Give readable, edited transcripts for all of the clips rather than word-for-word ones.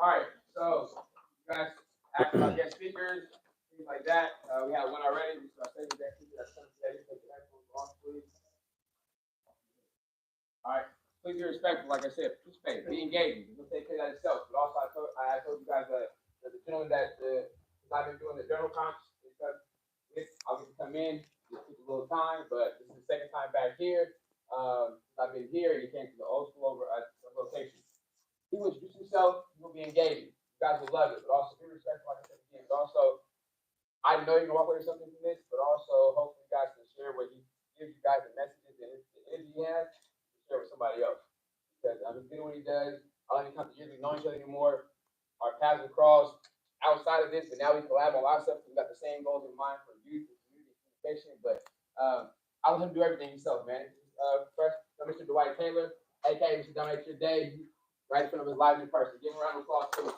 All right, so you guys asked about guest speakers, things like that. We have one already. So I say the guest speaker that's coming today. Take your headphones off, please. All right, please be respectful. Like I said, participate, be engaging. You'll take care of that itself. But also, I told you guys that the gentleman that I've been doing the journal conference. I'll get to come in, just took a little time, but this is the second time back here. I've been here, and he came to the old school over at the location. He will introduce himself, he will be engaging. You guys will love it, but also be respectful, like I said again. But also, I know you're gonna walk away with something from this, but also hopefully you guys can share what he gives you guys the messages and the energy he has to share with somebody else. Because he's good at what he does. I don't even have to usually know each other anymore. Our paths will cross outside of this, but now we collab on a lot of stuff. We got the same goals in mind for youth and community communication. But I'll let him do everything himself, man. First, Mr. Dwight Taylor, aka Mr. Dominate Your Day, right in front of his live in person. Give him a round of applause, too.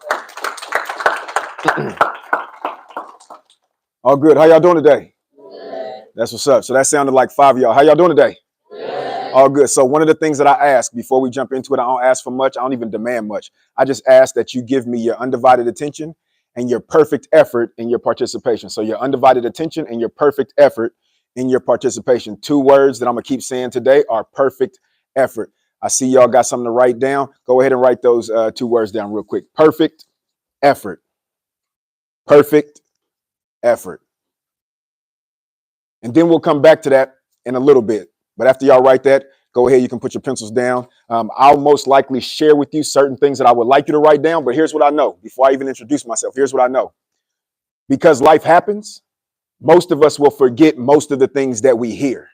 All good. How y'all doing today? Good. That's what's up. So that sounded like 5 of y'all. How y'all doing today? Good. All good. So one of the things that I ask before we jump into it, I don't ask for much. I don't even demand much. I just ask that you give me your undivided attention and your perfect effort in your participation. So your undivided attention and your perfect effort in your participation. 2 words that I'm going to keep saying today are perfect effort. I see y'all got something to write down. Go ahead and write those 2 words down real quick. Perfect effort. Perfect effort. And then we'll come back to that in a little bit. But after y'all write that, go ahead. You can put your pencils down. I'll most likely share with you certain things that I would like you to write down. But here's what I know. Before I even introduce myself, here's what I know. Because life happens, most of us will forget most of the things that we hear.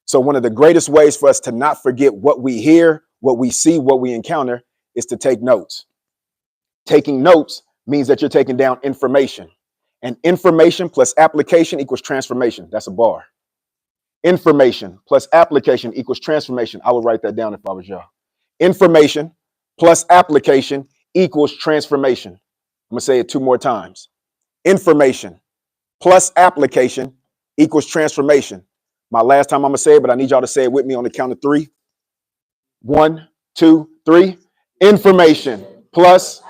So one of the greatest ways for us to not forget what we hear, what we see, what we encounter is to take notes. Taking notes means that you're taking down information. And information plus application equals transformation. That's a bar. Information plus application equals transformation. I would write that down if I was y'all. Information plus application equals transformation. I'm going to say it 2 more times. Information plus application equals transformation. My last time I'm going to say it, but I need y'all to say it with me on the count of 3. 1, 2, 3. Information plus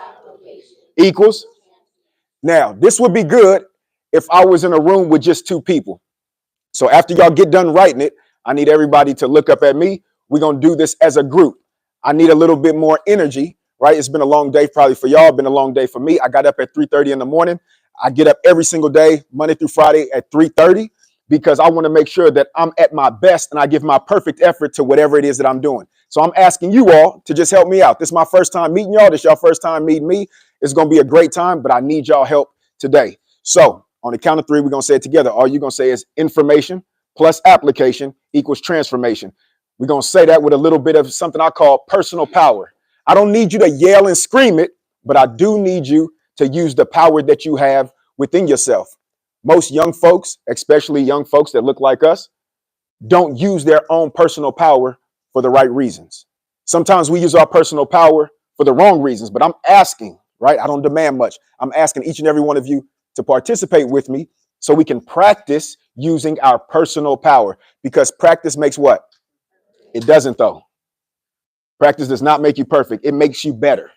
equals. Now, this would be good if I was in a room with just 2 people. So after y'all get done writing it, I need everybody to look up at me. We're going to do this as a group. I need a little bit more energy, right? It's been a long day probably for y'all. Been a long day for me. I got up at 3:30 in the morning. I get up every single day, Monday through Friday at 3:30, because I want to make sure that I'm at my best and I give my perfect effort to whatever it is that I'm doing. So I'm asking you all to just help me out. This is my first time meeting y'all. This is y'all first time meeting me. It's going to be a great time, but I need y'all help today. So on the count of 3, we're going to say it together. All you're going to say is information plus application equals transformation. We're going to say that with a little bit of something I call personal power. I don't need you to yell and scream it, but I do need you to use the power that you have within yourself. Most young folks, especially young folks that look like us, don't use their own personal power for the right reasons. Sometimes we use our personal power for the wrong reasons, but I'm asking, right? I don't demand much. I'm asking each and every one of you to participate with me so we can practice using our personal power, because practice makes what? It doesn't, though. Practice does not make you perfect. It makes you better.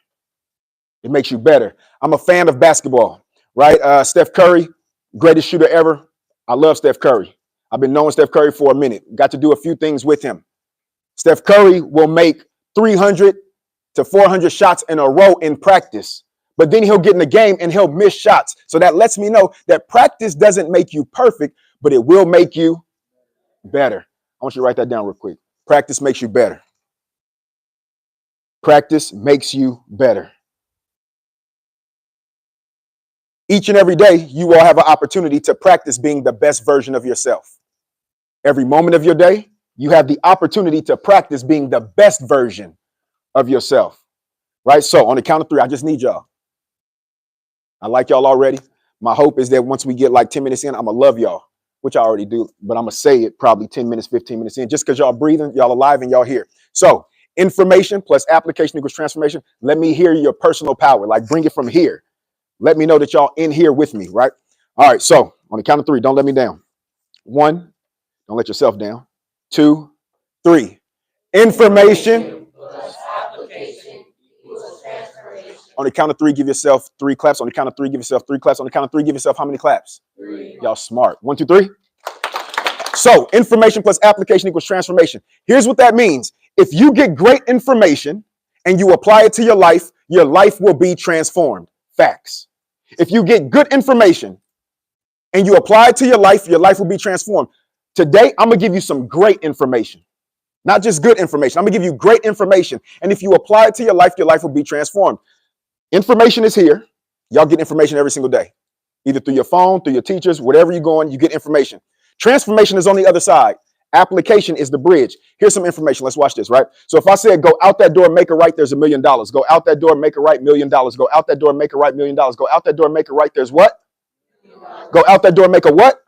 It makes you better. I'm a fan of basketball, right? Steph Curry, greatest shooter ever. I love Steph Curry. I've been knowing Steph Curry for a minute. Got to do a few things with him. Steph Curry will make 300 to 400 shots in a row in practice, but then he'll get in the game and he'll miss shots. So that lets me know that practice doesn't make you perfect, but it will make you better. I want you to write that down real quick. Practice makes you better. Practice makes you better. Each and every day, you all have an opportunity to practice being the best version of yourself. Every moment of your day, you have the opportunity to practice being the best version of yourself, right? So on the count of 3, I just need y'all. I like y'all already. My hope is that once we get like 10 minutes in, I'm going to love y'all, which I already do, but I'm going to say it probably 10 minutes, 15 minutes in, just because y'all breathing, y'all alive, and y'all here. So information plus application equals transformation. Let me hear your personal power. Like, bring it from here. Let me know that y'all in here with me, right? All right, so on the count of 3, don't let me down. 1, don't let yourself down. 2, 3. Information plus application equals transformation. On the count of three, give yourself 3 claps. On the count of three, give yourself 3 claps. On the count of three, give yourself how many claps? 3. Y'all smart. 1, 2, 3. So information plus application equals transformation. Here's what that means. If you get great information and you apply it to your life will be transformed. Facts. If you get good information and you apply it to your life will be transformed. Today, I'm going to give you some great information. Not just good information. I'm going to give you great information. And if you apply it to your life will be transformed. Information is here. Y'all get information every single day. Either through your phone, through your teachers, whatever you're going, you get information. Transformation is on the other side. Application is the bridge. Here's some information. Let's watch this, right? So if I said, go out that door, make a right, there's $1 million. Go out that door, make a right, $1 million. Go out that door, make a right, $1 million. Go out that door, make a right, there's what? Go out that door, make a what?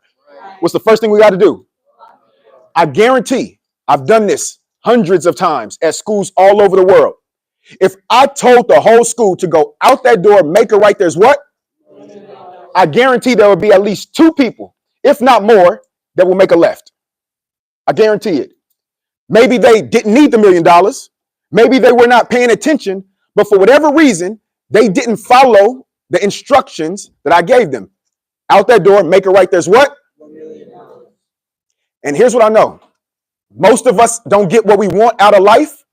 What's the first thing we got to do? I guarantee, I've done this hundreds of times at schools all over the world. If I told the whole school to go out that door, make a right, there's what? I guarantee there will be at least 2 people, if not more, that will make a left. I guarantee it. Maybe they didn't need the $1 million. Maybe they were not paying attention, but for whatever reason, they didn't follow the instructions that I gave them. Out that door, make a right, there's what? $1 million. And here's what I know. Most of us don't get what we want out of life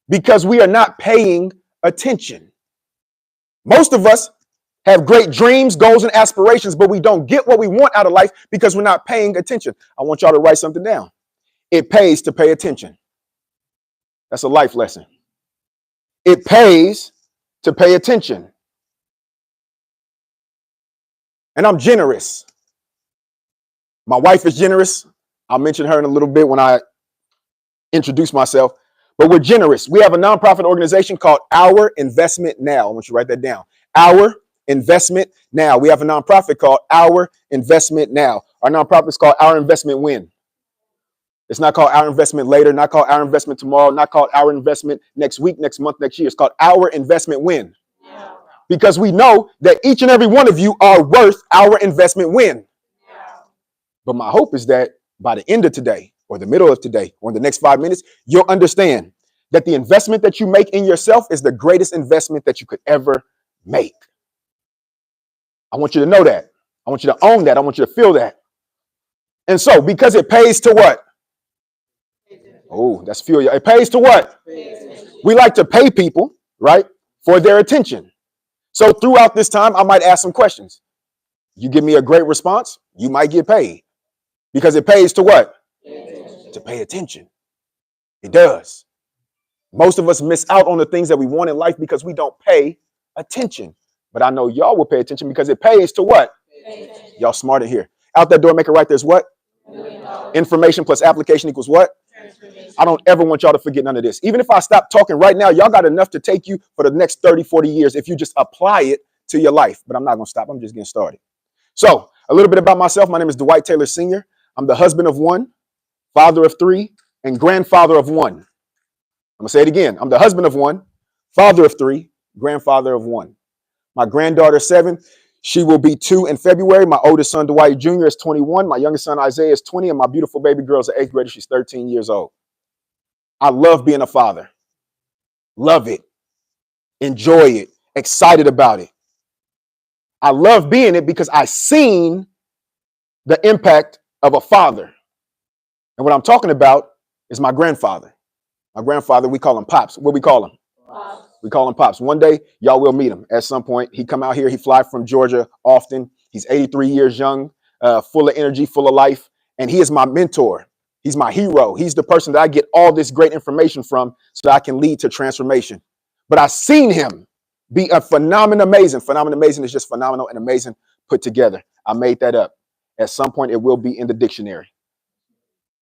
because we are not paying attention. Most of us have great dreams, goals, and aspirations, but we don't get what we want out of life because we're not paying attention. I want y'all to write something down. It pays to pay attention. That's a life lesson. It pays to pay attention. And I'm generous. My wife is generous. I'll mention her in a little bit when I introduce myself. But we're generous. We have a nonprofit organization called Our Investment Now. I want you to write that down. Our Investment Now. We have a nonprofit called Our Investment Now. Our nonprofit is called Our Investment When. It's not called Our Investment Later, not called Our Investment Tomorrow, not called Our Investment next week, next month, next year. It's called Our Investment When. Yeah. Because we know that each and every one of you are worth our investment when. Yeah. But my hope is that by the end of today or the middle of today or in the next 5 minutes, you'll understand that the investment that you make in yourself is the greatest investment that you could ever make. I want you to know that. I want you to own that. I want you to feel that. And so because it pays to what? Oh, that's fuel. It pays to what? We like to pay people, right, for their attention. So throughout this time, I might ask some questions. You give me a great response, you might get paid. Because it pays to what? To pay attention. It does. Most of us miss out on the things that we want in life because we don't pay attention. But I know y'all will pay attention because it pays to what? Y'all smart in here. Out that door, make it right. There's what? Information plus application equals what? I don't ever want y'all to forget none of this. Even if I stop talking right now, y'all got enough to take you for the next 30, 40 years if you just apply it to your life. But I'm not going to stop. I'm just getting started. So a little bit about myself. My name is Dwight Taylor Sr. I'm the husband of 1, father of 3, and grandfather of 1. I'm going to say it again. I'm the husband of 1, father of 3, grandfather of 1. My granddaughter, 7. She will be 2 in February. My oldest son, Dwight Jr., is 21. My youngest son, Isaiah, is 20. And my beautiful baby girl is an 8th grader. She's 13 years old. I love being a father. Love it. Enjoy it. Excited about it. I love being it because I seen the impact of a father. And what I'm talking about is my grandfather. My grandfather, we call him Pops. What we call him? Pops. We call him Pops. One day, y'all will meet him at some point. He come out here. He fly from Georgia often. He's 83 years young, full of energy, full of life. And he is my mentor. He's my hero. He's the person that I get all this great information from so that I can lead to transformation. But I've seen him be a phenomenal, amazing. Phenomenal, amazing is just phenomenal and amazing put together. I made that up. At some point, it will be in the dictionary.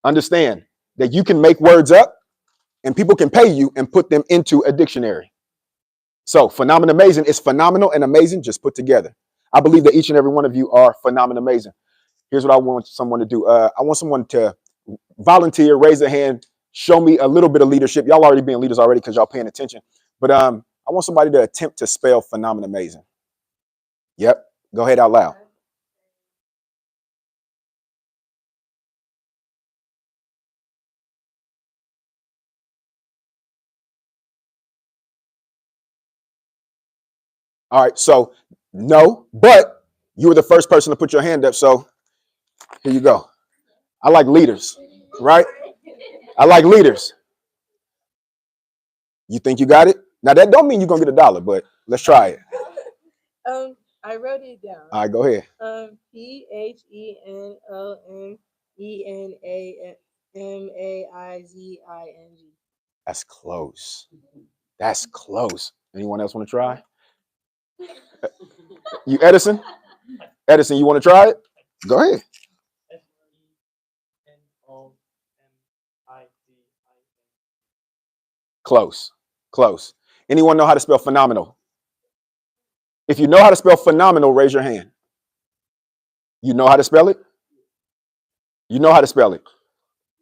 Understand that you can make words up and people can pay you and put them into a dictionary. So phenomenal, amazing is phenomenal and amazing just put together. I believe that each and every one of you are phenomenal, amazing. Here's what I want someone to do. I want someone to volunteer, raise their hand, show me a little bit of leadership. Y'all already being leaders already because y'all paying attention. But I want somebody to attempt to spell phenomenal, amazing. Yep. Go ahead out loud. All right, so no, but you were the first person to put your hand up, so here you go. I like leaders, right? I like leaders. You think you got it? Now that don't mean you're gonna get $1, but let's try it. I wrote it down. All right, go ahead. PHENONENMAIZING. That's close. That's close. Anyone else want to try? You, Edison? Edison, you want to try it? Go ahead. Close. Close. Anyone know how to spell phenomenal? If you know how to spell phenomenal, raise your hand. You know how to spell it? You know how to spell it?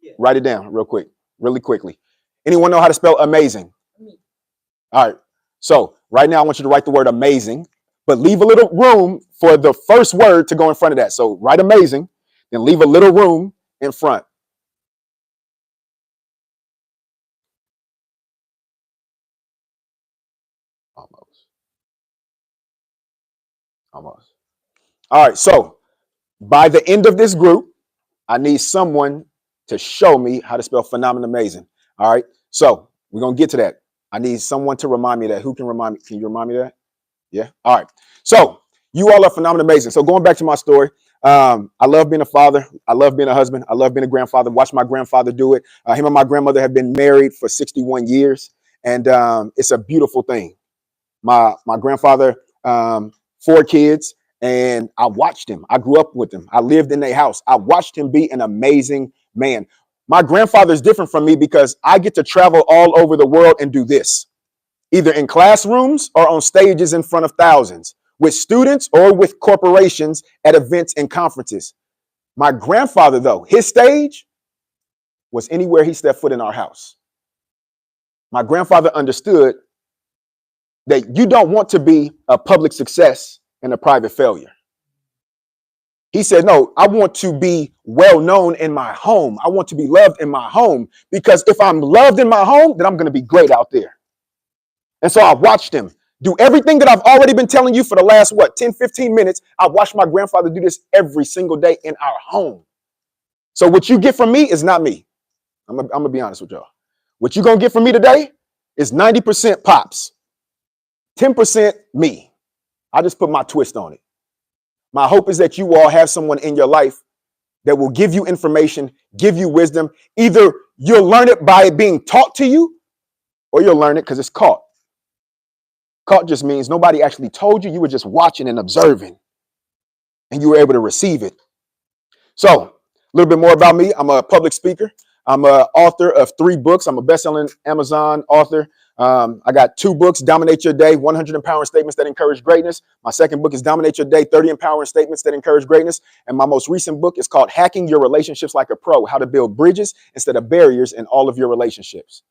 Yeah. Write it down real quick, really quickly. Anyone know how to spell amazing? All right. So right now I want you to write the word amazing, but leave a little room for the first word to go in front of that. So write amazing, then leave a little room in front. Almost. All right. So by the end of this group, I need someone to show me how to spell phenomenal amazing. All right. So we're going to get to that. I need someone to remind me of that. Who can remind me? Can you remind me of that? Yeah. All right. So you all are phenomenal amazing. So going back to my story, I love being a father. I love being a husband. I love being a grandfather. Watch my grandfather do it. Him and my grandmother have been married for 61 years. And it's a beautiful thing. My grandfather, 4 kids, and I watched him. I grew up with him. I lived in their house. I watched him be an amazing man. My grandfather is different from me because I get to travel all over the world and do this, either in classrooms or on stages in front of thousands, with students or with corporations at events and conferences. My grandfather, though, his stage was anywhere he stepped foot in our house. My grandfather understood that you don't want to be a public success and a private failure. He said, no, I want to be well known in my home. I want to be loved in my home, because if I'm loved in my home, then I'm going to be great out there. And so I watched him do everything that I've already been telling you for the last, 10, 15 minutes. I watched my grandfather do this every single day in our home. So what you get from me is not me. I'm going to be honest with y'all. What you're going to get from me today is 90% Pops, 10% me. I just put my twist on it. My hope is that you all have someone in your life that will give you information, give you wisdom. Either you'll learn it by it being taught to you, or you'll learn it because it's caught. Caught just means nobody actually told you. You were just watching and observing, and you were able to receive it. So a little bit more about me. I'm a public speaker. I'm an author of 3 books. I'm a best-selling Amazon author. I got 2 books, Dominate Your Day, 100 Empowering Statements That Encourage Greatness. My second book is Dominate Your Day, 30 Empowering Statements That Encourage Greatness. And my most recent book is called Hacking Your Relationships Like a Pro, How to Build Bridges Instead of Barriers in All of Your Relationships.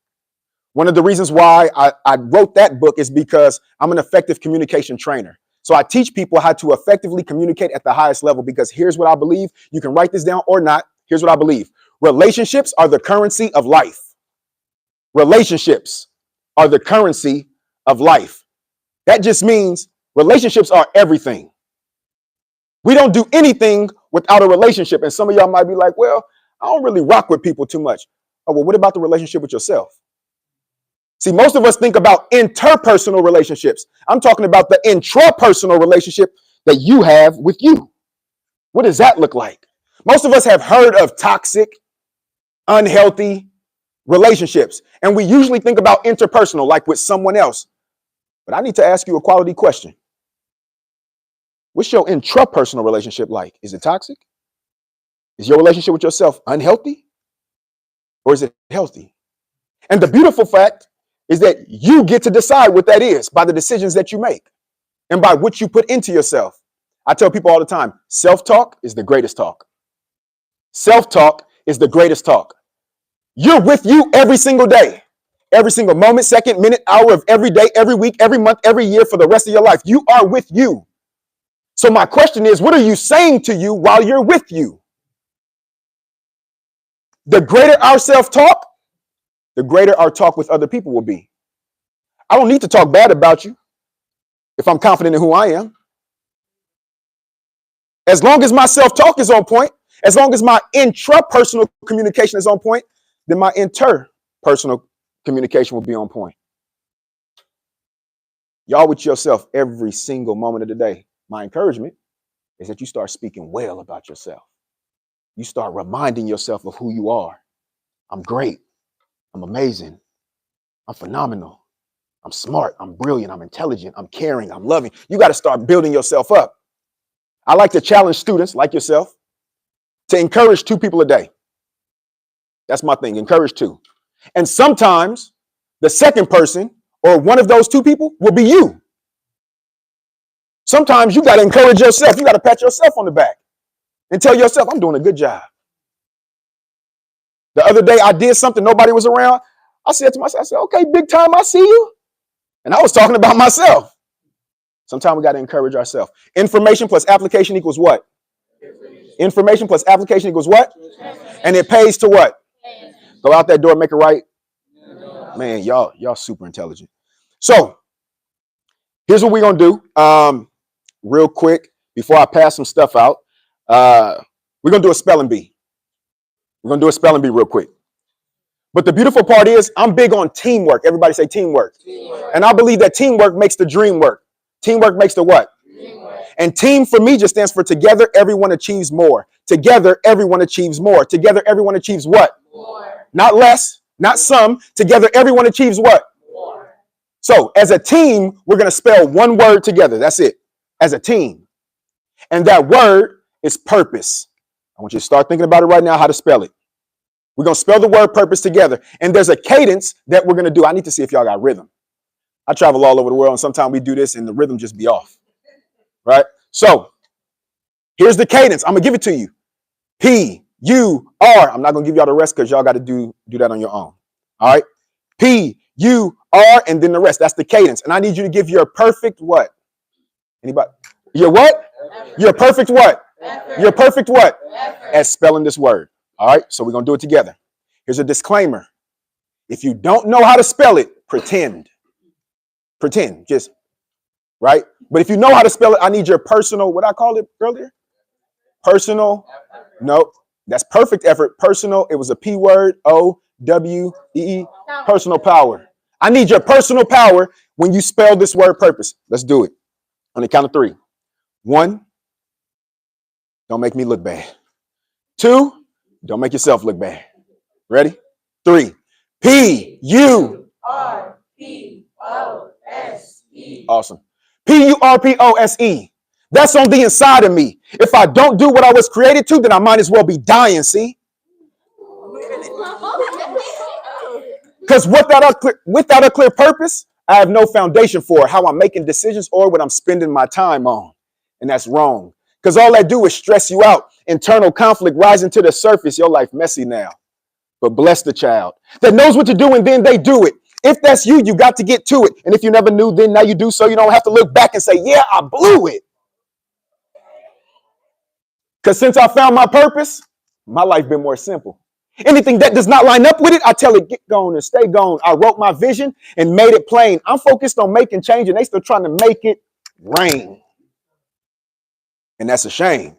One of the reasons why I wrote that book is because I'm an effective communication trainer. So I teach people how to effectively communicate at the highest level, because here's what I believe. You can write this down or not. Here's what I believe. Relationships are the currency of life. Relationships are the currency of life. That just means relationships are everything. We don't do anything without a relationship. And some of y'all might be like, well, I don't really rock with people too much. Oh, well, what about the relationship with yourself? See, most of us think about interpersonal relationships. I'm talking about the intrapersonal relationship that you have with you. What does that look like? Most of us have heard of toxic, unhealthy relationships, and we usually think about interpersonal, like with someone else. But I need to ask you a quality question. What's your intrapersonal relationship like? Is it toxic? Is your relationship with yourself unhealthy? Or is it healthy? And the beautiful fact is that you get to decide what that is by the decisions that you make and by what you put into yourself. I tell people all the time, self-talk is the greatest talk. Self-talk is the greatest talk. You're with you every single day, every single moment, second, minute, hour of every day, every week, every month, every year for the rest of your life. You are with you. So my question is, what are you saying to you while you're with you? The greater our self-talk, the greater our talk with other people will be. I don't need to talk bad about you. if I'm confident in who I am. As long as my self-talk is on point, as long as my intrapersonal communication is on point, then my interpersonal communication will be on point. Y'all with yourself every single moment of the day. My encouragement is that you start speaking well about yourself. You start reminding yourself of who you are. I'm great. I'm amazing. I'm phenomenal. I'm smart. I'm brilliant. I'm intelligent. I'm caring. I'm loving. You got to start building yourself up. I like to challenge students like yourself to encourage 2 people a day. That's my thing. Encourage 2. And sometimes the second person or one of those 2 people will be you. Sometimes you got to encourage yourself. You got to pat yourself on the back and tell yourself, I'm doing a good job. The other day I did something, nobody was around. I said to myself, I said, okay, big time, I see you. And I was talking about myself. Sometimes we got to encourage ourselves. Information plus application equals what? Information plus application equals what? And it pays to what? Go out that door, make it right. Man, y'all super intelligent. So here's what we're going to do real quick before I pass some stuff out. We're going to do a spelling bee. We're going to do a spelling bee real quick. But the beautiful part is I'm big on teamwork. Everybody say teamwork. And I believe that teamwork makes the dream work. Teamwork makes the what? And team for me just stands for together, everyone achieves more. Together, everyone achieves more. Together, everyone achieves what? More. Not less, not some. Together, everyone achieves what? More. So as a team, we're going to spell one word together. That's it. As a team. And that word is purpose. I want you to start thinking about it right now, how to spell it. We're going to spell the word purpose together. And there's a cadence that we're going to do. I need to see if y'all got rhythm. I travel all over the world, and sometimes we do this, and the rhythm just be off. Right? So here's the cadence. I'm going to give it to you. P-U-R. I'm not going to give y'all the rest because y'all got to do that on your own. All right? P-U-R, and then the rest. That's the cadence. And I need you to give your perfect what? Anybody? Your what? Effort. Your perfect what? Effort. Your perfect what? Effort. At spelling this word. All right? So we're going to do it together. Here's a disclaimer. If you don't know how to spell it, pretend. Pretend. Just, right? But if you know how to spell it, I need your personal, what I called it earlier? Personal. No, that's perfect effort. Personal. It was a P word. O-W-E-E. Personal power. I need your personal power when you spell this word purpose. Let's do it. On the count of 3. 1, don't make me look bad. 2, don't make yourself look bad. Ready? 3. P-U-R-P-O-S-E. Awesome. P-U-R-P-O-S-E. That's on the inside of me. If I don't do what I was created to, then I might as well be dying, see? Because without a clear purpose, I have no foundation for how I'm making decisions or what I'm spending my time on. And that's wrong. Because all I do is stress you out. Internal conflict rising to the surface. Your life messy now. But bless the child that knows what to do and then they do it. If that's you, you got to get to it. And if you never knew, then now you do so you don't have to look back and say, yeah, I blew it. Because since I found my purpose, my life been more simple. Anything that does not line up with it, I tell it, get gone and stay gone. I wrote my vision and made it plain. I'm focused on making change and they still trying to make it rain. And that's a shame.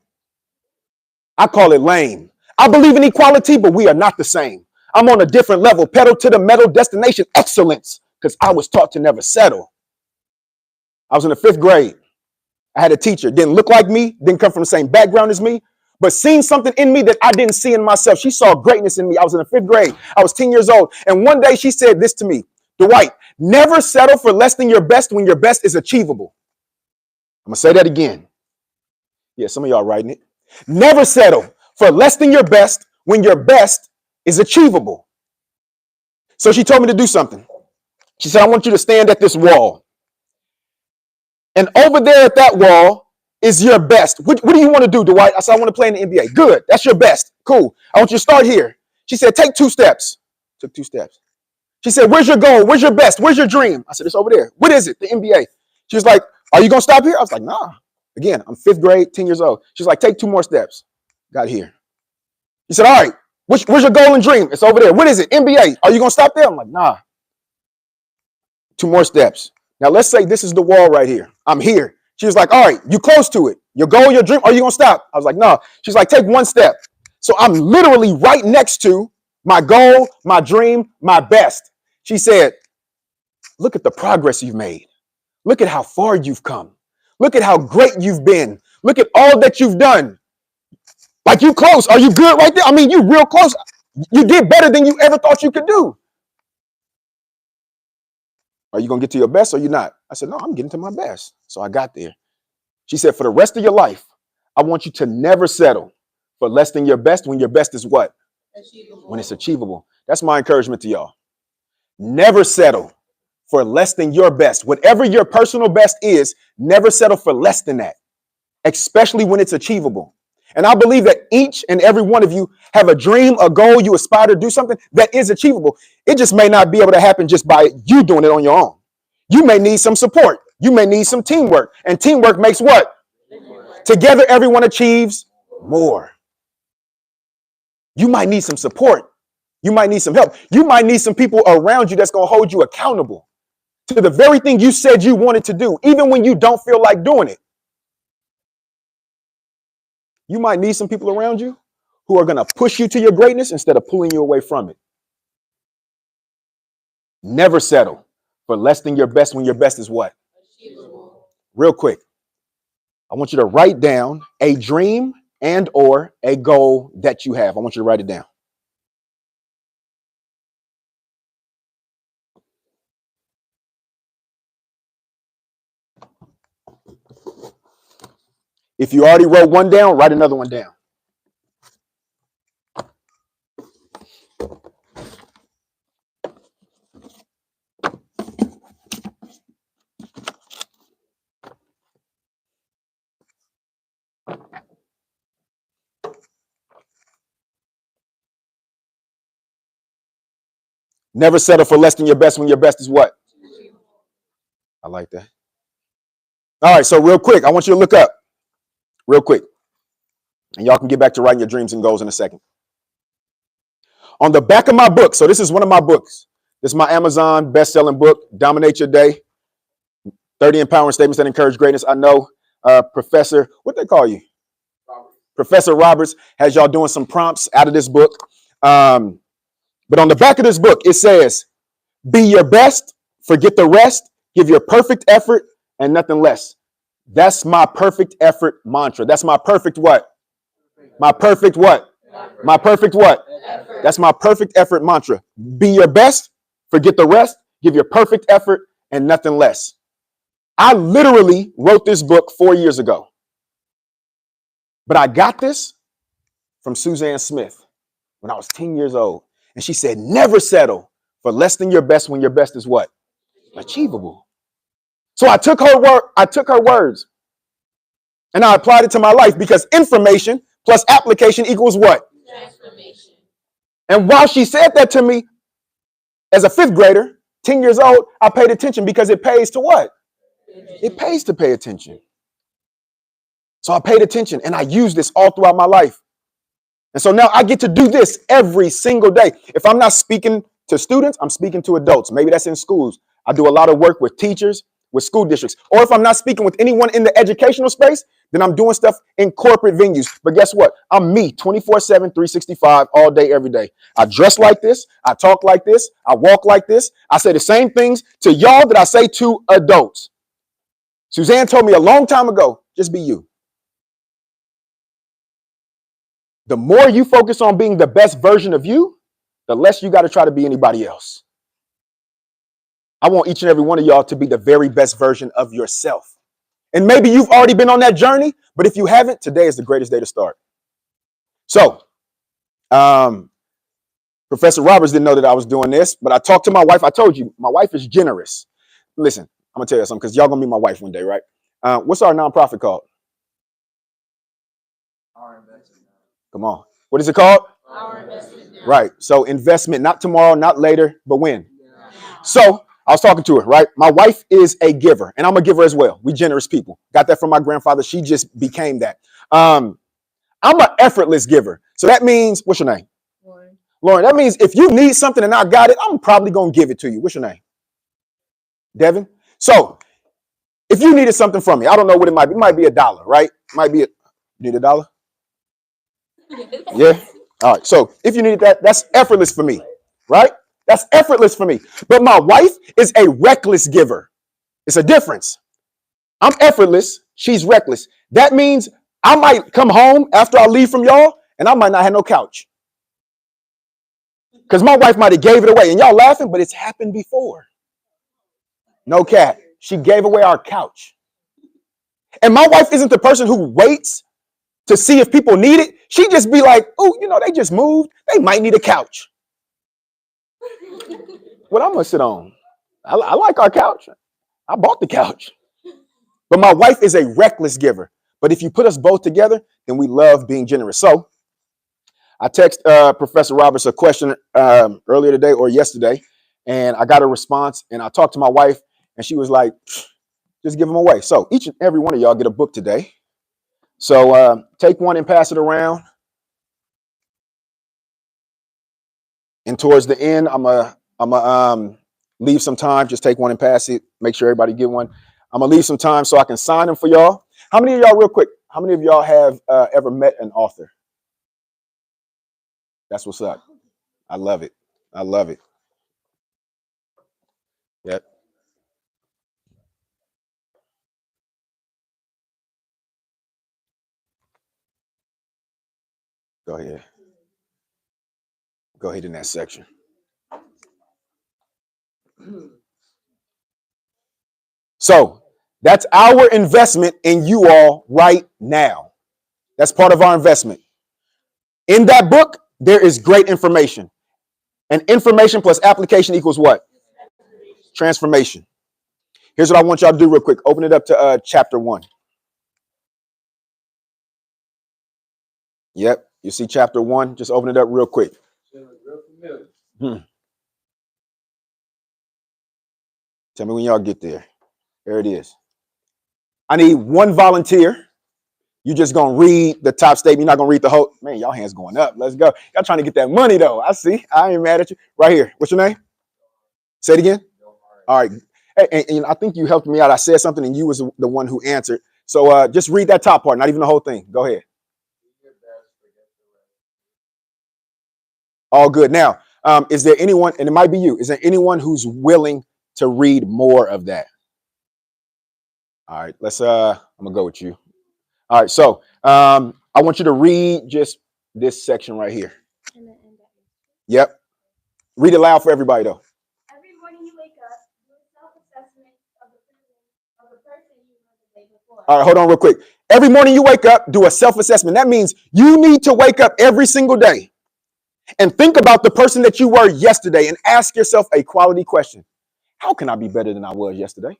I call it lame. I believe in equality, but we are not the same. I'm on a different level, pedal to the metal, destination excellence, because I was taught to never settle. I was in the 5th grade. I had a teacher, didn't look like me, didn't come from the same background as me, but seen something in me that I didn't see in myself. She saw greatness in me. I was in the 5th grade. I was 10 years old. And one day she said this to me, Dwight, never settle for less than your best when your best is achievable. I'm going to say that again. Yeah, some of y'all writing it. Never settle for less than your best when your best is achievable. So she told me to do something. She said, I want you to stand at this wall. And over there at that wall is your best. What do you want to do, Dwight? I said, I want to play in the NBA. Good. That's your best. Cool. I want you to start here. She said, take 2 steps. Took 2 steps. She said, where's your goal? Where's your best? Where's your dream? I said, it's over there. What is it? The NBA. She was like, are you going to stop here? I was like, nah. Again, I'm 5th grade, 10 years old. She's like, take 2 more steps. Got here. He said, all right, where's your goal and dream? It's over there. What is it? NBA. Are you going to stop there? I'm like, nah. 2 more steps. Now, let's say this is the wall right here. I'm here. She was like, all right, you close to it. Your goal, your dream, are you going to stop? I was like, no. She's like, take one step. So I'm literally right next to my goal, my dream, my best. She said, look at the progress you've made. Look at how far you've come. Look at how great you've been. Look at all that you've done. Like, you close. Are you good right there? I mean, you real close. You did better than you ever thought you could do. Are you going to get to your best or you not? I said, no, I'm getting to my best. So I got there. She said, for the rest of your life, I want you to never settle for less than your best when your best is what? Achievable. When it's achievable. That's my encouragement to y'all. Never settle for less than your best. Whatever your personal best is, never settle for less than that, especially when it's achievable. And I believe that each and every one of you have a dream, a goal, you aspire to do something that is achievable. It just may not be able to happen just by you doing it on your own. You may need some support. You may need some teamwork. And teamwork makes what? Together, everyone achieves more. You might need some support. You might need some help. You might need some people around you that's going to hold you accountable to the very thing you said you wanted to do, even when you don't feel like doing it. You might need some people around you who are going to push you to your greatness instead of pulling you away from it. Never settle for less than your best when your best is what? Achievable. Real quick, I want you to write down a dream and or a goal that you have. I want you to write it down. If you already wrote one down, write another one down. Never settle for less than your best when your best is what? I like that. All right, so real quick, I want you to look up real quick. And y'all can get back to writing your dreams and goals in a second. On the back of my book, so this is one of my books. This is my Amazon best-selling book, Dominate Your Day, 30 Empowering Statements That Encourage Greatness. I know Professor, what they call you? Professor Roberts has y'all doing some prompts out of this book. But on the back of this book, it says, be your best, forget the rest, give your perfect effort and nothing less. That's my perfect effort mantra. That's my perfect what? My perfect what? My perfect what? Effort. That's my perfect effort mantra. Be your best, forget the rest, give your perfect effort and nothing less. I literally wrote this book 4 years ago. But I got this from Suzanne Smith when I was 10 years old. And she said, never settle for less than your best when your best is what? Achievable. So I took her words and I applied it to my life because information plus application equals what? Transformation. And while she said that to me as a fifth grader, 10 years old, I paid attention because it pays to what? It pays to pay attention. So I paid attention and I used this all throughout my life. And so now I get to do this every single day. If I'm not speaking to students, I'm speaking to adults. Maybe that's in schools. I do a lot of work with teachers, with school districts. Or if I'm not speaking with anyone in the educational space, then I'm doing stuff in corporate venues. But guess what? I'm me 24/7, 365 all day, every day. I dress like this. I talk like this. I walk like this. I say the same things to y'all that I say to adults. Suzanne told me a long time ago, just be you. The more you focus on being the best version of you, the less you got to try to be anybody else. I want each and every one of y'all to be the very best version of yourself. And maybe you've already been on that journey, but if you haven't, today is the greatest day to start. So, Professor Roberts didn't know that I was doing this, but I talked to my wife. I told you, my wife is generous. Listen, I'm going to tell you something because y'all going to be my wife one day, right? What's our nonprofit called? Our investment. Come on. What is it called? Our investment. Now. Right. So investment, not tomorrow, not later, but when? Now. So I was talking to her, right? My wife is a giver, and I'm a giver as well. We generous people. Got that from my grandfather. She just became that. I'm an effortless giver. So that means, what's your name? Lauren. That means if you need something and I got it, I'm probably going to give it to you. What's your name? Devin. So if you needed something from me, I don't know what it might be. It might be $1, right? Might be you need $1? Yeah. All right. So if you needed that, that's effortless for me, right? That's effortless for me. But my wife is a reckless giver. It's a difference. I'm effortless. She's reckless. That means I might come home after I leave from y'all and I might not have no couch. Because my wife might have gave it away. And y'all laughing, but it's happened before. No cap. She gave away our couch. And my wife isn't the person who waits to see if people need it. She just be like, oh, they just moved. They might need a couch. What I'm going to sit on? I like our couch. I bought the couch. But my wife is a reckless giver. But if you put us both together, then we love being generous. So I text Professor Roberts a question earlier today or yesterday, and I got a response. And I talked to my wife, and she was like, just give them away. So each and every one of y'all get a book today. So take one and pass it around. And towards the end, I'm gonna leave some time. Just take one and pass it. Make sure everybody get one. I'm gonna leave some time so I can sign them for y'all. How many of y'all, real quick, how many of y'all have ever met an author? That's what's up. I love it. I love it. Yep. Go ahead. Go ahead in that section. So that's our investment in you all right now. That's part of our investment. In that book, there is great information. And information plus application equals what? Transformation. Here's what I want y'all to do real quick. Open it up to chapter 1. Yep. You see chapter 1? Just open it up real quick. Tell me when y'all get there. There it is. I need one volunteer. You just gonna read the top statement. You're not gonna read the whole. Man, y'all hands going up. Let's go. Y'all trying to get that money though. I see. I ain't mad at you. Right here. What's your name? Say it again. All right. Hey, and I think you helped me out. I said something and you was the one who answered. So just read that top part, not even the whole thing. Go ahead. All good. Now, is there anyone, and it might be you, is there anyone who's willing to read more of that? All right, I'm gonna go with you. All right, so I want you to read just this section right here. Yep. Read it loud for everybody though. Every morning you wake up, do a self-assessment of the person you were the day before. All right, hold on real quick. Every morning you wake up, do a self-assessment. That means you need to wake up every single day and think about the person that you were yesterday and ask yourself a quality question. How can I be better than I was yesterday?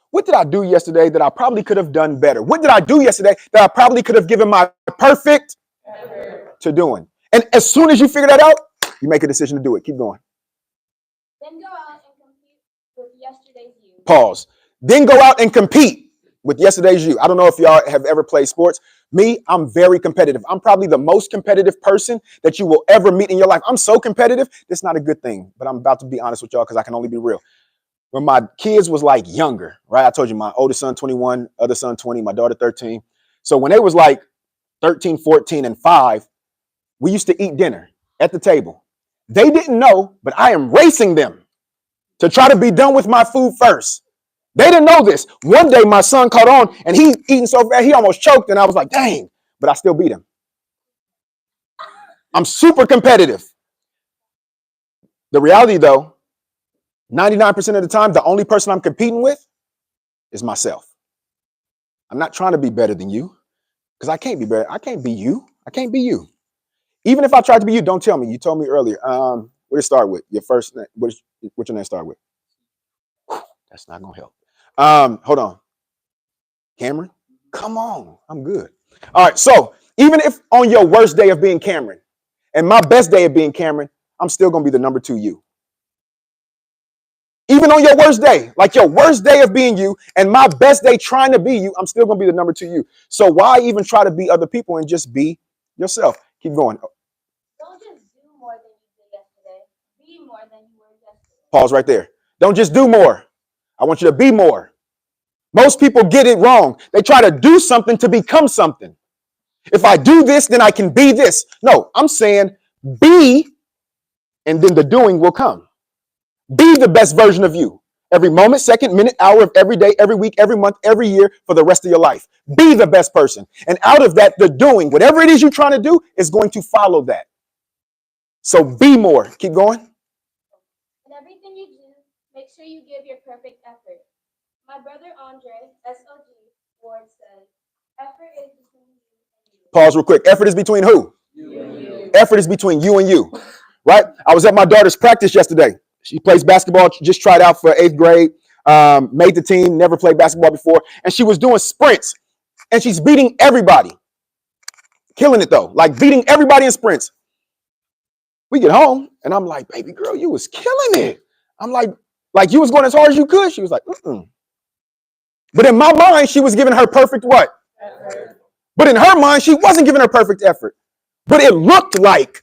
What did I do yesterday that I probably could have done better? What did I do yesterday that I probably could have given my perfect to doing? And as soon as you figure that out, you make a decision to do it. Keep going. Then go out and compete with yesterday's you. Pause. Then go out and compete with yesterday's you. I don't know if y'all have ever played sports. Me, I'm very competitive. I'm probably the most competitive person that you will ever meet in your life. I'm so competitive. That's not a good thing, but I'm about to be honest with y'all because I can only be real. When my kids was like younger, right? I told you my oldest son, 21, other son, 20, my daughter, 13. So when they was like 13, 14, and 5, we used to eat dinner at the table. They didn't know, but I am racing them to try to be done with my food first. They didn't know this. One day my son caught on and he eating so fast, he almost choked. And I was like, dang, but I still beat him. I'm super competitive. The reality though, 99% of the time, the only person I'm competing with is myself. I'm not trying to be better than you because I can't be better. I can't be you. I can't be you. Even if I tried to be you, don't tell me. You told me earlier. What did it start with? Your first name. What's your name start with? That's not going to help. Hold on. Cameron? Come on. I'm good. All right. So even if on your worst day of being Cameron and my best day of being Cameron, I'm still going to be the number 2 you. Even on your worst day, like your worst day of being you and my best day trying to be you, I'm still going to be the number 2 you. So why even try to be other people and just be yourself? Keep going. Don't just do more than you did yesterday. Be more than you were yesterday. Pause right there. Don't just do more. I want you to be more. Most people get it wrong. They try to do something to become something. If I do this, then I can be this. No, I'm saying be, and then the doing will come. Be the best version of you. Every moment, second, minute, hour of every day, every week, every month, every year for the rest of your life. Be the best person. And out of that, the doing, whatever it is you're trying to do, is going to follow that. So be more. Keep going. In everything you do, make sure you give your perfect effort. My brother Andre, SOG, Ward said, effort is between you and you. Pause real quick. Effort is between who? You. Effort is between you and you. Right? I was at my daughter's practice yesterday. She plays basketball, just tried out for 8th grade, made the team, never played basketball before. And she was doing sprints, and she's beating everybody. Killing it, though. Like, beating everybody in sprints. We get home, and I'm like, baby girl, you was killing it. I'm like you was going as hard as you could. She was like, mm-mm. But in my mind, she was giving her perfect what? Effort. But in her mind, she wasn't giving her perfect effort. But it looked like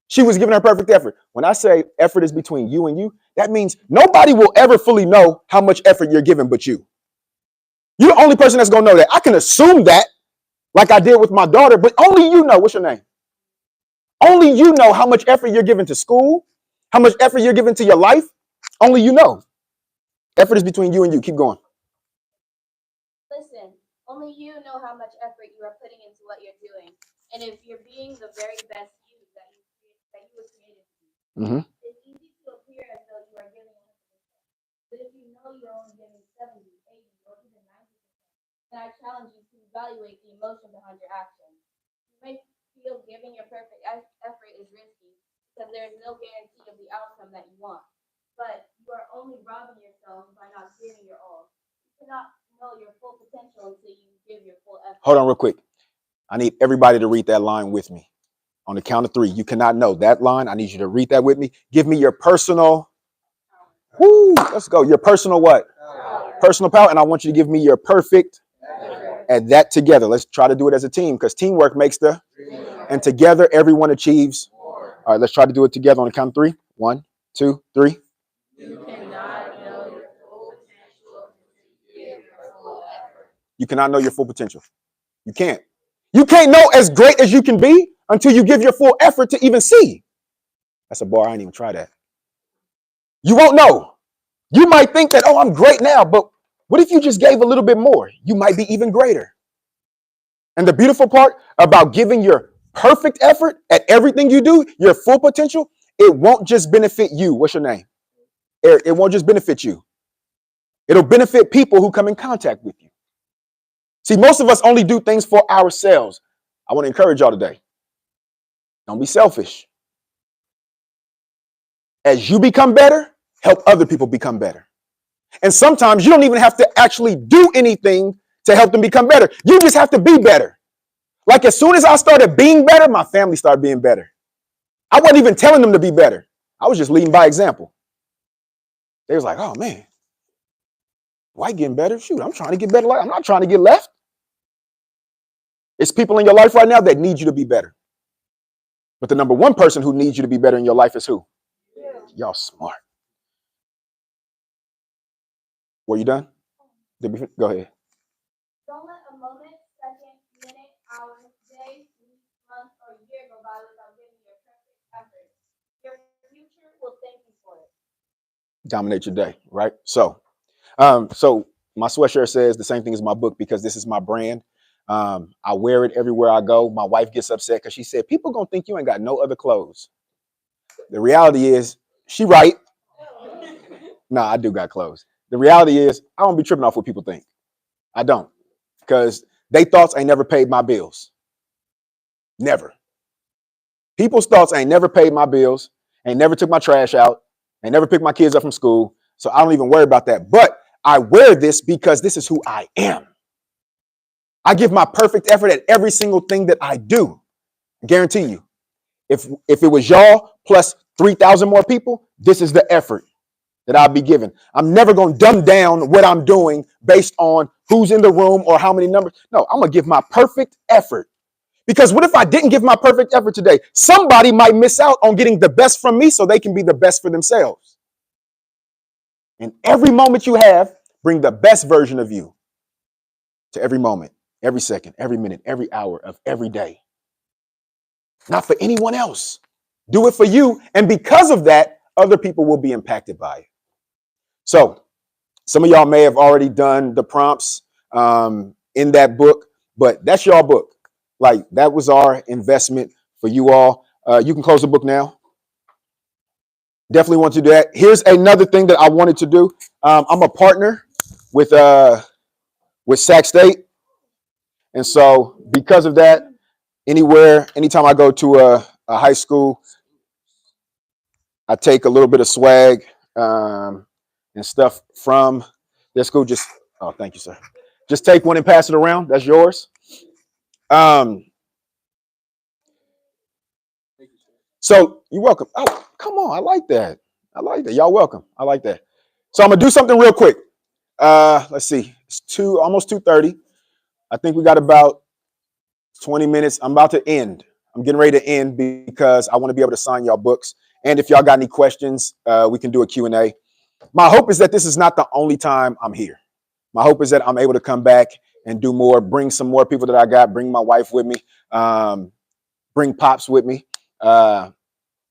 she was giving her perfect effort. When I say effort is between you and you, that means nobody will ever fully know how much effort you're giving but you. You're the only person that's going to know that. I can assume that, like I did with my daughter, but only you know. What's your name? Only you know how much effort you're giving to school, how much effort you're giving to your life. Only you know. Effort is between you and you. Keep going. Listen, only you know how much effort you are putting into what you're doing. And if you're being the very best you that you were created to be, it's easy to appear as though you are giving 100%. But if you know you're only giving 70, 80, or even 90%, then I challenge you to evaluate the emotion behind your actions. You may feel giving your perfect effort is risky because there is no guarantee of the outcome that you want. But you are only robbing yourself by not giving your all. You cannot know your full potential until you give your full effort. Hold on real quick. I need everybody to read that line with me. On the count of 3, you cannot know that line. I need you to read that with me. Give me your personal, let's go. Your personal what? Power. Personal power. And I want you to give me your perfect. Add that together. Let's try to do it as a team because teamwork makes the, and together everyone achieves. All right, let's try to do it together on the count of 3. 1, 2, 3. You cannot know your full potential until you give your full effort. You cannot know your full potential. You can't. You can't know as great as you can be until you give your full effort to even see. That's a bar. I ain't even try that. You won't know. You might think that, oh, I'm great now, but what if you just gave a little bit more? You might be even greater. And the beautiful part about giving your perfect effort at everything you do, your full potential, it won't just benefit you. What's your name? Eric. It won't just benefit you. It'll benefit people who come in contact with you. See, most of us only do things for ourselves. I want to encourage y'all today. Don't be selfish. As you become better, help other people become better. And sometimes you don't even have to actually do anything to help them become better. You just have to be better. Like as soon as I started being better, my family started being better. I wasn't even telling them to be better. I was just leading by example. They was like, oh man, why getting better? Shoot, I'm trying to get better. I'm not trying to get left. It's people in your life right now that need you to be better. But the number one person who needs you to be better in your life is who? Yeah. Y'all smart. Were you done? Go ahead. Don't let a moment, second, minute, hour, day, week, month, or year go by without giving your perfect effort. Your future will thank you for it. Dominate your day, right? So my sweatshirt says the same thing as my book because this is my brand. I wear it everywhere I go. My wife gets upset because she said, people gonna think you ain't got no other clothes. The reality is, she right. Nah, I do got clothes. The reality is, I don't be tripping off what people think. I don't. Because they thoughts ain't never paid my bills. Never. People's thoughts ain't never paid my bills, ain't never took my trash out, ain't never picked my kids up from school. So I don't even worry about that. But I wear this because this is who I am. I give my perfect effort at every single thing that I do. I guarantee you. If it was y'all plus 3,000 more people, this is the effort that I'll be giving. I'm never going to dumb down what I'm doing based on who's in the room or how many numbers. No, I'm going to give my perfect effort. Because what if I didn't give my perfect effort today? Somebody might miss out on getting the best from me so they can be the best for themselves. And every moment you have, bring the best version of you to every moment, every second, every minute, every hour of every day. Not for anyone else. Do it for you. And because of that, other people will be impacted by it. So some of y'all may have already done the prompts in that book, but that's your book. Like, that was our investment for you all. You can close the book now. Definitely want to do that. Here's another thing that I wanted to do. I'm a partner with Sac State. And so because of that, anytime I go to a high school, I take a little bit of swag and stuff from their school. Oh, thank you, sir. Just take one and pass it around. That's yours. So you're welcome. Oh, come on. I like that. Y'all welcome. I like that. So I'm going to do something real quick. Let's see. It's almost 2:30. I think we got about 20 minutes. I'm about to end. I'm getting ready to end because I want to be able to sign y'all books. And if y'all got any questions, we can do a Q&A. My hope is that this is not the only time I'm here. My hope is that I'm able to come back and do more, bring some more people that I got, bring my wife with me, bring Pops with me. But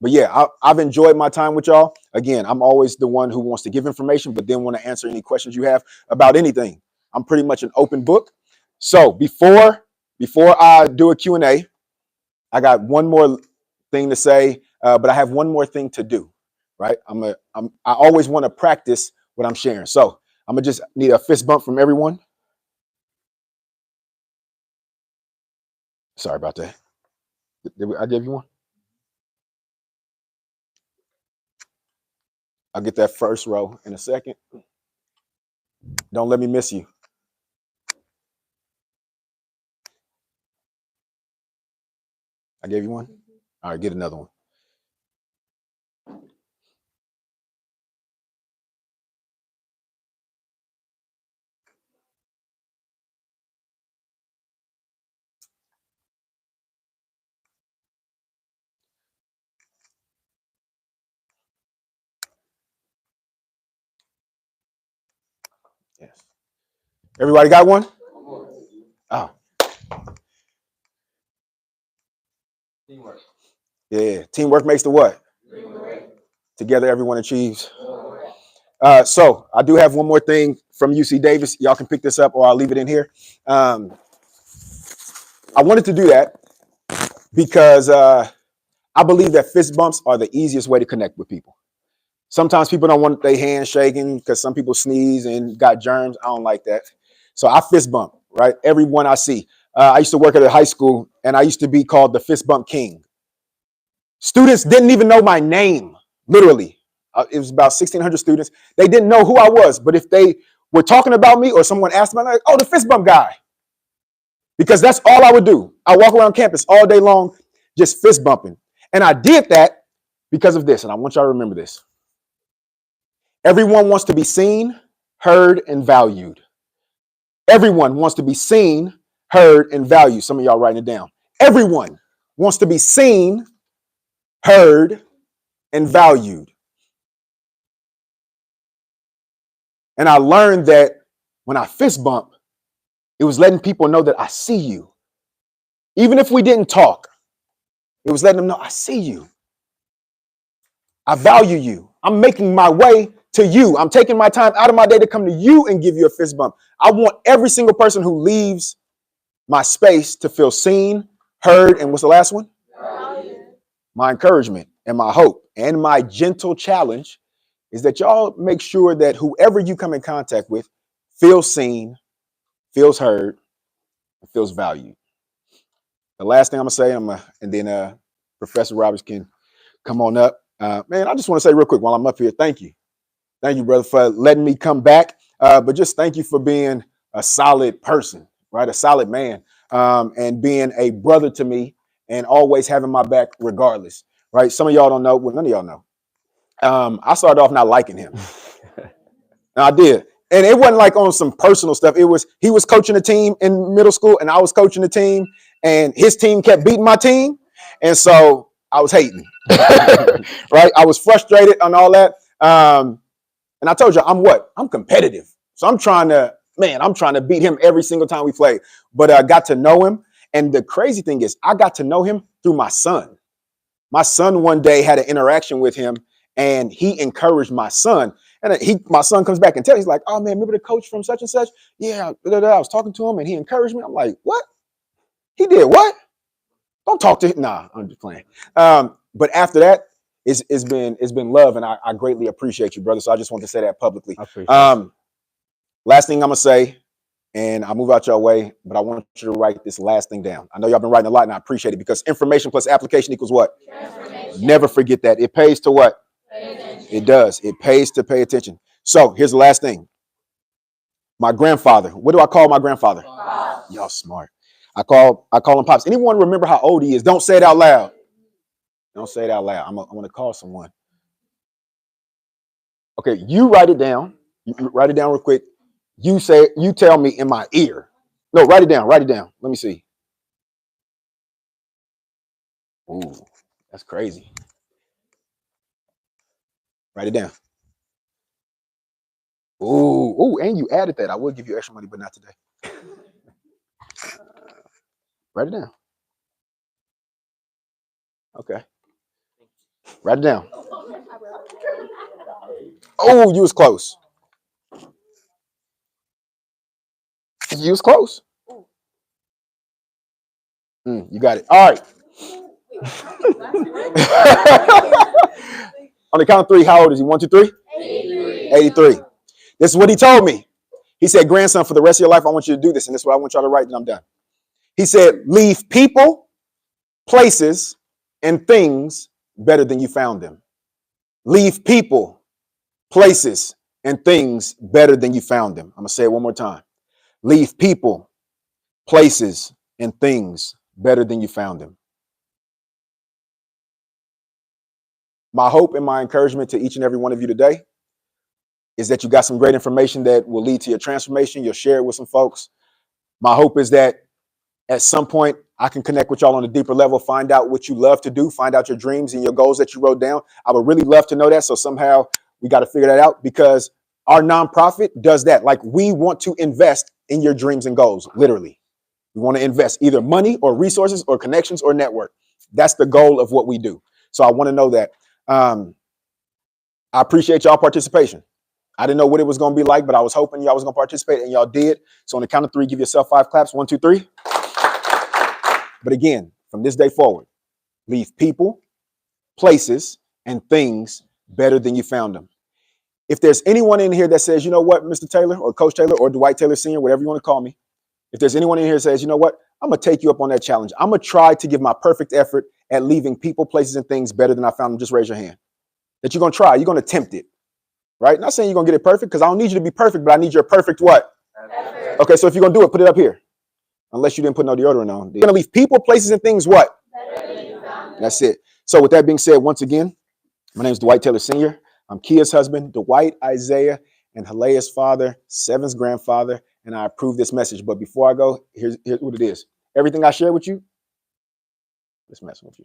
yeah, I've enjoyed my time with y'all. Again, I'm always the one who wants to give information, but then want to answer any questions you have about anything. I'm pretty much an open book. So before I do a Q&A, I got one more thing to say, but I have one more thing to do, right? I always want to practice what I'm sharing. So I'm gonna just need a fist bump from everyone. Sorry about that. I gave you one? I'll get that first row in a second. Don't let me miss you. I gave you one? All right, get another one. Yes. Everybody got one? Oh. Teamwork. Yeah, teamwork makes the what? Together, everyone achieves. So I do have one more thing from UC Davis. Y'all can pick this up or I'll leave it in here. I wanted to do that because I believe that fist bumps are the easiest way to connect with people. Sometimes people don't want their hands shaking because some people sneeze and got germs. I don't like that. So I fist bump, right? Everyone I see. I used to work at a high school and I used to be called the fist bump king. Students didn't even know my name, literally. It was about 1,600 students. They didn't know who I was, but if they were talking about me or someone asked me, like, oh, the fist bump guy. Because that's all I would do. I walk around campus all day long, just fist bumping. And I did that because of this, and I want y'all to remember this. Everyone wants to be seen, heard, and valued. Everyone wants to be seen, heard, and valued. Some of y'all writing it down. Everyone wants to be seen, heard, and valued. And I learned that when I fist bump, it was letting people know that I see you. Even if we didn't talk, it was letting them know I see you. I value you. I'm making my way to you. I'm taking my time out of my day to come to you and give you a fist bump. I want every single person who leaves my space to feel seen, heard, and what's the last one? My encouragement and my hope and my gentle challenge is that y'all make sure that whoever you come in contact with feels seen, feels heard, and feels valued. The last thing I'm gonna say, and then Professor Roberts can come on up. Man, I just want to say real quick while I'm up here, thank you. Thank you, brother, for letting me come back. But just thank you for being a solid person, right? A solid man, and being a brother to me and always having my back regardless, right? Some of y'all don't know. Well, none of y'all know. I started off not liking him. I did. And it wasn't like on some personal stuff. He was coaching a team in middle school and I was coaching a team and his team kept beating my team. And so I was hating, right? I was frustrated on all that. And I told you, I'm competitive. So I'm trying to beat him every single time we play. But I got to know him. And the crazy thing is, I got to know him through my son. My son one day had an interaction with him, and he encouraged my son. And my son comes back and tells, he's like, oh man, remember the coach from such and such? Yeah, I was talking to him and he encouraged me. I'm like, what? He did what? Don't talk to him. Nah, I'm just playing. But after that, it's been love, and I greatly appreciate you, brother. So I just want to say that publicly. Last thing I'm gonna say, and I'll move out your way, but I want you to write this last thing down. I know y'all been writing a lot, and I appreciate it, because information plus application equals what? Never forget that. It pays to what? It does. It pays to pay attention. So here's the last thing. My grandfather. What do I call my grandfather? Pops. Y'all smart. I call him Pops. Anyone remember how old he is? Don't say it out loud. Don't say it out loud. I'm going to call someone. Okay, you write it down. You write it down real quick. You tell me in my ear. No, write it down. Write it down. Let me see. Ooh, that's crazy. Write it down. Ooh, and you added that. I will give you extra money, but not today. Write it down. Okay. Write it down. Oh, you was close. You was close. You got it. All right. On the count of three, how old is he? 1, 2, 3? 83. This is what he told me. He said, grandson, for the rest of your life, I want you to do this. And this is what I want y'all to write, and I'm done. He said, leave people, places, and things better than you found them. Leave people, places, and things better than you found them. I'm going to say it one more time. Leave people, places, and things better than you found them. My hope and my encouragement to each and every one of you today is that you got some great information that will lead to your transformation. You'll share it with some folks. My hope is that at some point I can connect with y'all on a deeper level, find out what you love to do, find out your dreams and your goals that you wrote down. I would really love to know that. So somehow we got to figure that out, because our nonprofit does that. Like, we want to invest in your dreams and goals. Literally, we want to invest either money or resources or connections or network. That's the goal of what we do. So I want to know that. I appreciate y'all participation. I didn't know what it was going to be like, but I was hoping y'all was going to participate, and y'all did. So on the count of 3, give yourself 5 claps. 1, 2, 3. But again, from this day forward, leave people, places, and things better than you found them. If there's anyone in here that says, you know what, Mr. Taylor or Coach Taylor or Dwight Taylor Sr., whatever you want to call me, if there's anyone in here that says, you know what, I'm going to take you up on that challenge. I'm going to try to give my perfect effort at leaving people, places, and things better than I found them. Just raise your hand. That you're going to try. You're going to attempt it. Right? Not saying you're going to get it perfect, because I don't need you to be perfect, but I need your perfect what? Effort. Okay, so if you're going to do it, put it up here. Unless you didn't put no deodorant on. You're going to leave people, places, and things what? That's it. So with that being said, once again, my name is Dwight Taylor Sr. I'm Kia's husband, Dwight, Isaiah, and Halea's father, Seven's grandfather, and I approve this message. But before I go, here's what it is. Everything I share with you, let's mess with you.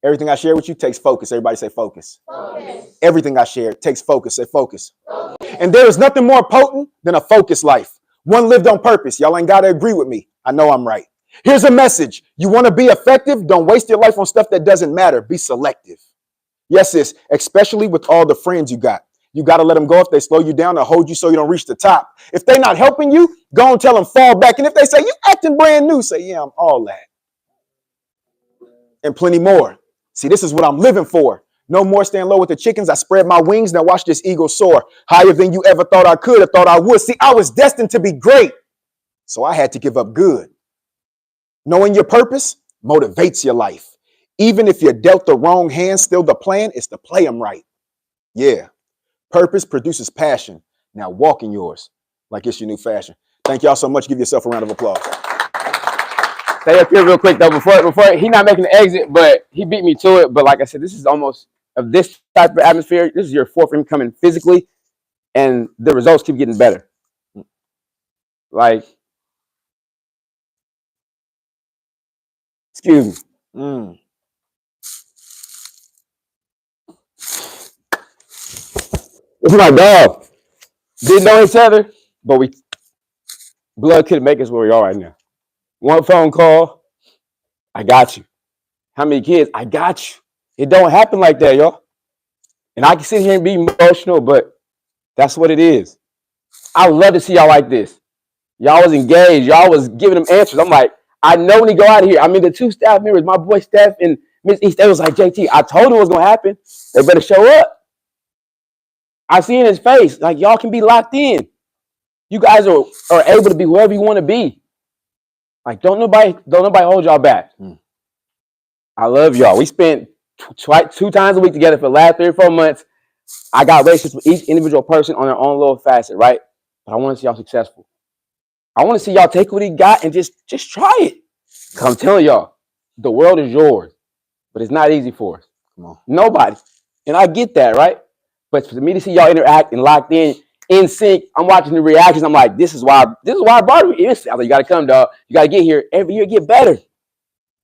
Everything I share with you takes focus. Everybody say focus. Focus. Everything I share takes focus. Say focus. Focus. And there is nothing more potent than a focused life. One lived on purpose. Y'all ain't got to agree with me. I know I'm right. Here's a message. You want to be effective? Don't waste your life on stuff that doesn't matter. Be selective. Yes, sis, especially with all the friends you got. You got to let them go if they slow you down or hold you so you don't reach the top. If they're not helping you, go and tell them fall back. And if they say, you acting brand new, say, yeah, I'm all that. And plenty more. See, this is what I'm living for. No more staying low with the chickens. I spread my wings. Now watch this eagle soar higher than you ever thought I could or thought I would. See, I was destined to be great, so I had to give up good. Knowing your purpose motivates your life. Even if you're dealt the wrong hand, still the plan is to play them right. Yeah. Purpose produces passion. Now walk in yours like it's your new fashion. Thank y'all so much. Give yourself a round of applause. Stay up here real quick though. Before he not making the exit, but he beat me to it. But like I said, this is almost of this type of atmosphere. This is your fourth for him coming physically, and the results keep getting better. Like, excuse me. It's my dog. Didn't know each other, but blood couldn't make us where we are right now. One phone call, I got you. How many kids? I got you. It don't happen like that, y'all. And I can sit here and be emotional, but that's what it is. I love to see y'all like this. Y'all was engaged. Y'all was giving them answers. I'm like, I know when he go out of here. I mean, the two staff members, my boy Steph and Miss East, they was like, JT, I told him it was going to happen. They better show up. I see in his face, like, y'all can be locked in. You guys are able to be whoever you want to be. Like, don't nobody hold y'all back. I love y'all. We spent 2 times a week together for the last 3 or 4 months. I got relationships with each individual person on their own little facet, right? But I want to see y'all successful. I want to see y'all take what he got and just try it. Because I'm telling y'all, the world is yours, but it's not easy for us. Come on. Nobody. And I get that, right? But for me to see y'all interact and locked in sync, I'm watching the reactions. I'm like, this is why I brought him. I was like, you got to come, dog. You got to get here. Every year, get better.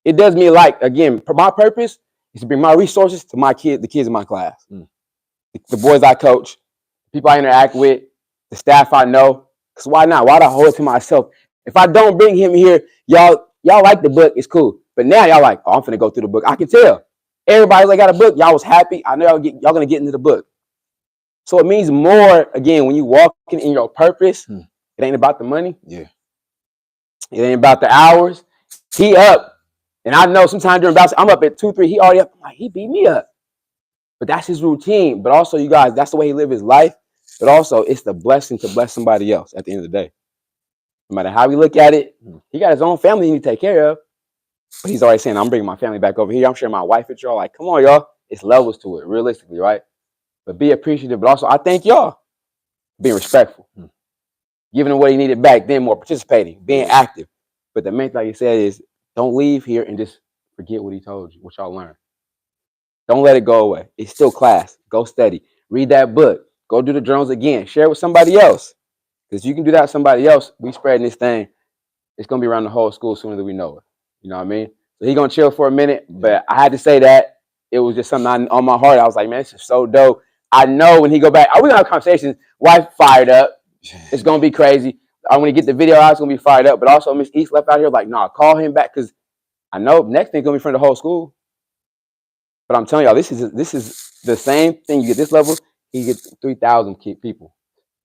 It does me like, again, my purpose is to bring my resources to my kids, the kids in my class, the boys I coach, people I interact with, the staff I know. Because why not? Why do I hold it to myself? If I don't bring him here, y'all like the book, it's cool. But now y'all like, oh, I'm finna go through the book. I can tell. Everybody's like, got a book. Y'all was happy. I know y'all gonna get into the book. So it means more, again, when you walking in your purpose, it ain't about the money. Yeah. It ain't about the hours. He up. And I know sometimes during bouts, I'm up at 2, 3. He already up. I'm like, he beat me up. But that's his routine. But also, you guys, that's the way he live his life. But also, it's the blessing to bless somebody else at the end of the day. No matter how we look at it, he got his own family he need to take care of. But he's already saying, I'm bringing my family back over here. I'm sharing my wife with y'all. Like, come on, y'all. It's levels to it, realistically, right? But be appreciative. But also, I thank y'all being respectful, giving him what he needed back, then more participating, being active. But the main thing, like you said, is don't leave here and just forget what he told you, what y'all learned. Don't let it go away. It's still class. Go study. Read that book. Go do the journals again. Share it with somebody else. Because you can do that with somebody else. We spreading this thing. It's going to be around the whole school sooner than we know it. You know what I mean? So he's going to chill for a minute. But I had to say that. It was just something on my heart. I was like, man, this is so dope. I know when he go back, we're going to have conversations. Wife fired up. It's going to be crazy. When he get the video out, it's going to be fired up. But also, Miss East left out here like, nah, call him back. Because I know next thing's going to be from the whole school. But I'm telling y'all, this is the same thing. You get this level, he gets 3,000 people.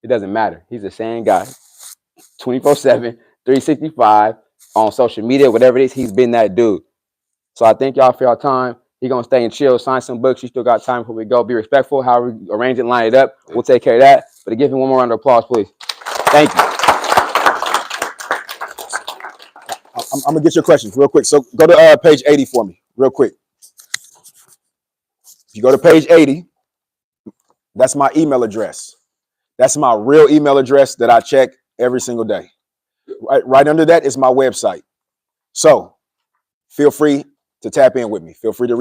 It doesn't matter. He's the same guy. 24/7, 365 on social media, whatever it is, he's been that dude. So I thank y'all for your time. He's going to stay and chill, sign some books. You still got time before we go. Be respectful. How we arrange it, line it up. We'll take care of that. But to give him one more round of applause, please. Thank you. I'm going to get your questions real quick. So go to page 80 for me real quick. If you go to page 80, that's my email address. That's my real email address that I check every single day. Right under that is my website. So feel free to tap in with me. Feel free to